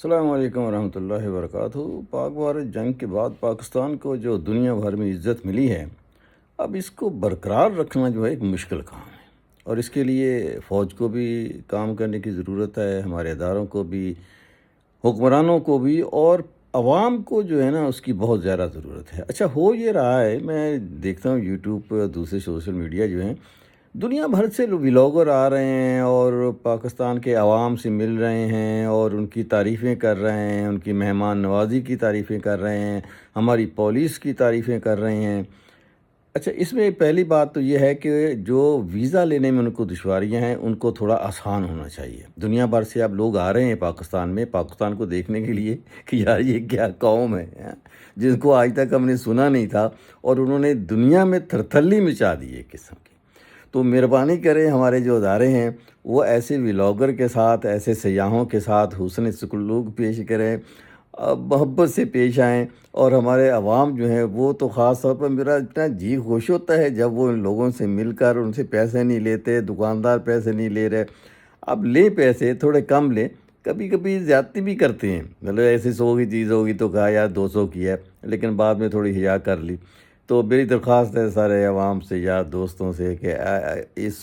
السلام علیکم ورحمۃ اللہ وبرکاتہ۔ پاک بھارت جنگ کے بعد پاکستان کو جو دنیا بھر میں عزت ملی ہے، اب اس کو برقرار رکھنا جو ہے ایک مشکل کام ہے، اور اس کے لیے فوج کو بھی کام کرنے کی ضرورت ہے، ہمارے اداروں کو بھی، حکمرانوں کو بھی، اور عوام کو جو ہے نا اس کی بہت زیادہ ضرورت ہے۔ اچھا، ہو یہ رہا ہے، میں دیکھتا ہوں یوٹیوب پر، دوسرے سوشل میڈیا جو ہیں، دنیا بھر سے ولاگر آ رہے ہیں اور پاکستان کے عوام سے مل رہے ہیں اور ان کی تعریفیں کر رہے ہیں، ان کی مہمان نوازی کی تعریفیں کر رہے ہیں، ہماری پولیس کی تعریفیں کر رہے ہیں۔ اچھا، اس میں پہلی بات تو یہ ہے کہ جو ویزا لینے میں ان کو دشواریاں ہیں، ان کو تھوڑا آسان ہونا چاہیے۔ دنیا بھر سے اب لوگ آ رہے ہیں پاکستان کو دیکھنے کے لیے کہ یار یہ کیا قوم ہے جن کو آج تک ہم نے سنا نہیں تھا، اور انہوں نے دنیا میں تھرتھلی مچا دی ایک قسم کی۔ تو مہربانی کریں، ہمارے جو ادارے ہیں وہ ایسے ولاگر کے ساتھ، ایسے سیاحوں کے ساتھ حسن سلوک پیش کریں، محبت سے پیش آئیں، اور ہمارے عوام جو ہیں وہ تو خاص طور پر میرا اتنا جی خوش ہوتا ہے جب وہ ان لوگوں سے مل کر ان سے پیسے نہیں لیتے، دکاندار پیسے نہیں لے رہے۔ اب لیں پیسے تھوڑے کم لیں، کبھی کبھی زیادتی بھی کرتے ہیں، مطلب ایسے 100 کی چیز ہوگی تو کہا یار 200 کی ہے، لیکن بعد میں تھوڑی حیا کر لی۔ تو میری درخواست ہے سارے عوام سے یا دوستوں سے کہ اس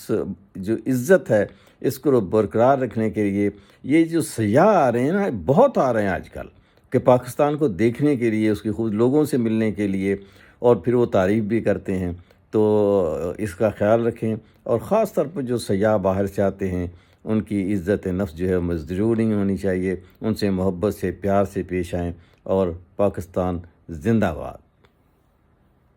جو عزت ہے اس کو برقرار رکھنے کے لیے، یہ جو سیاح آ رہے ہیں نا، بہت آ رہے ہیں آج کل، کہ پاکستان کو دیکھنے کے لیے، اس کی خود لوگوں سے ملنے کے لیے، اور پھر وہ تعریف بھی کرتے ہیں۔ تو اس کا خیال رکھیں، اور خاص طور پر جو سیاح باہر سے آتے ہیں ان کی عزت نفس جو ہے مزدور نہیں ہونی چاہیے، ان سے محبت سے، پیار سے پیش آئیں، اور پاکستان زندہ باد۔